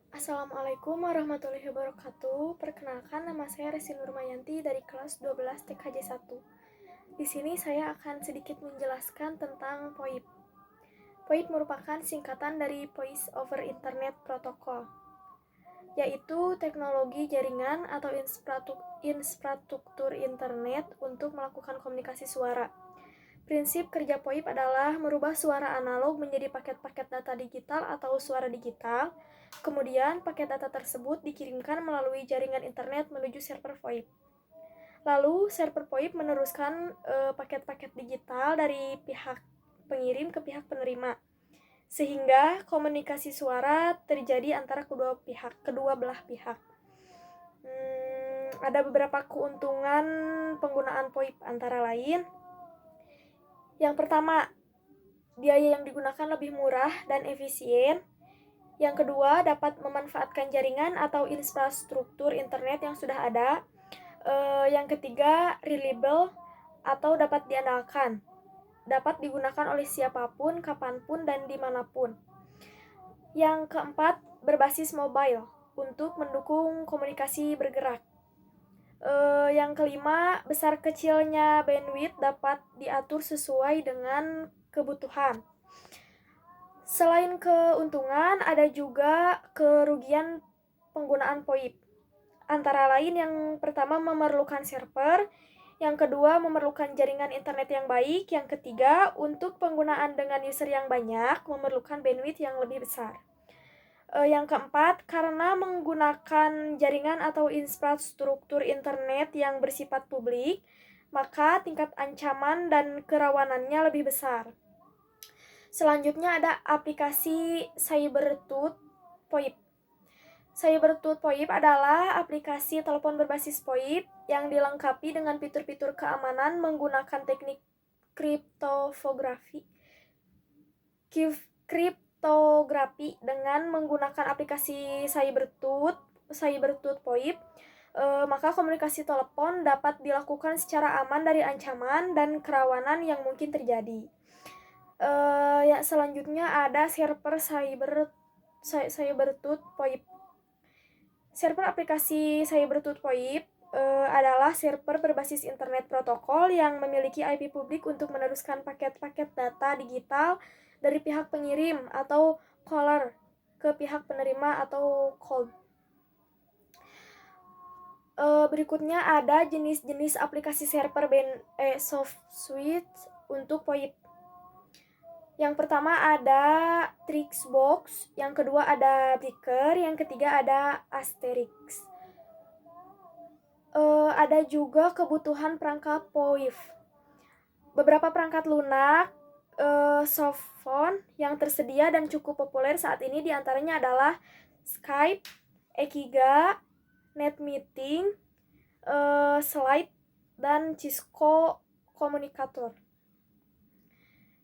Assalamualaikum warahmatullahi wabarakatuh. Perkenalkan, nama saya Resi Nurmayanti dari kelas 12 TKJ 1. Di sini saya akan sedikit menjelaskan tentang POIP. POIP merupakan singkatan dari Voice over Internet Protocol, yaitu teknologi jaringan atau infrastruktur internet untuk melakukan komunikasi suara. Prinsip kerja POIP adalah merubah suara analog menjadi paket-paket data digital atau suara digital. Kemudian, paket data tersebut dikirimkan melalui jaringan internet menuju server POIP. Lalu, server POIP meneruskan paket-paket digital dari pihak pengirim ke pihak penerima, sehingga komunikasi suara terjadi antara kedua belah pihak. Ada beberapa keuntungan penggunaan POIP, antara lain: yang pertama, biaya yang digunakan lebih murah dan efisien. Yang kedua, dapat memanfaatkan jaringan atau infrastruktur internet yang sudah ada. Yang ketiga, reliable atau dapat diandalkan. Dapat digunakan oleh siapapun, kapanpun, dan dimanapun. Yang keempat, berbasis mobile untuk mendukung komunikasi bergerak. Yang kelima, besar kecilnya bandwidth dapat diatur sesuai dengan kebutuhan. Selain keuntungan, ada juga kerugian penggunaan POIP. Antara lain, yang pertama memerlukan server, yang kedua memerlukan jaringan internet yang baik, yang ketiga untuk penggunaan dengan user yang banyak memerlukan bandwidth yang lebih besar. Yang keempat, karena menggunakan jaringan atau infrastruktur internet yang bersifat publik, maka tingkat ancaman dan kerawanannya lebih besar. Selanjutnya ada aplikasi Cybertooth POIP. Cybertooth POIP adalah aplikasi telepon berbasis POIP yang dilengkapi dengan fitur-fitur keamanan menggunakan teknik kriptografi dengan menggunakan aplikasi Cybertooth POIP, maka komunikasi telepon dapat dilakukan secara aman dari ancaman dan kerawanan yang mungkin terjadi. Selanjutnya ada server Cybertooth POIP. Server aplikasi Cybertooth POIP adalah server berbasis internet protokol yang memiliki IP publik untuk meneruskan paket-paket data digital dari pihak pengirim atau caller ke pihak penerima atau cold. Berikutnya ada jenis-jenis aplikasi server software untuk POIP. Yang pertama ada Trixbox, yang kedua ada Breaker, yang ketiga ada Asterix. Ada juga kebutuhan perangkat POIP. Beberapa perangkat lunak softphone yang tersedia dan cukup populer saat ini diantaranya adalah Skype, Ekiga, NetMeeting, Slide, dan Cisco Communicator.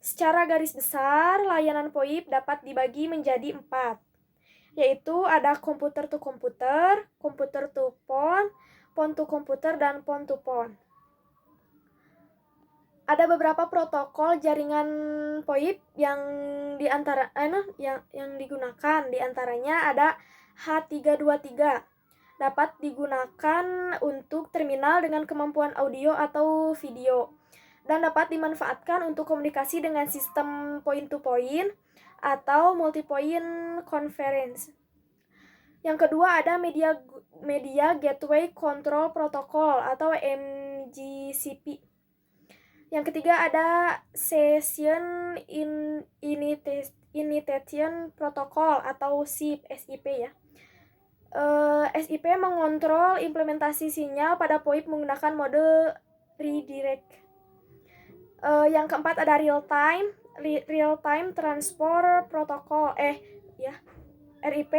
Secara garis besar, layanan POIP dapat dibagi menjadi 4, yaitu ada komputer to komputer, komputer to phone to komputer, dan phone to phone. Ada beberapa protokol jaringan POIP yang digunakan. Di antaranya ada H323. Dapat digunakan untuk terminal dengan kemampuan audio atau video, dan dapat dimanfaatkan untuk komunikasi dengan sistem point-to-point atau multi-point conference. Yang kedua ada Media Gateway Control Protocol atau MGCP. Yang ketiga ada Session Initiation Protocol atau SIP ya. SIP mengontrol implementasi sinyal pada POIP menggunakan mode redirect. Yang keempat ada Real Time Transport Protocol RIP.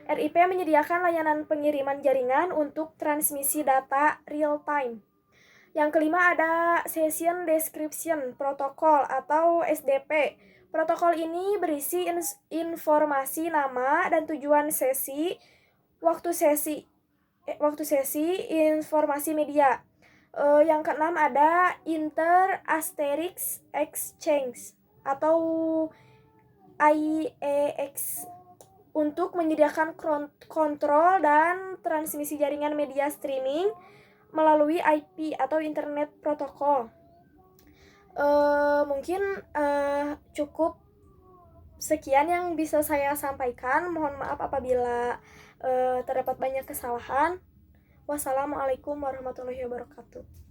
RIP menyediakan layanan pengiriman jaringan untuk transmisi data real time. Yang kelima ada Session Description Protocol atau SDP. Protokol ini berisi informasi nama dan tujuan sesi, waktu sesi, informasi media. Yang keenam ada Inter-Asterisk Exchange atau IEX. untuk menyediakan kontrol dan transmisi jaringan media streaming melalui IP atau Internet Protocol. Mungkin cukup sekian yang bisa saya sampaikan. Mohon maaf apabila terdapat banyak kesalahan. Wassalamualaikum warahmatullahi wabarakatuh.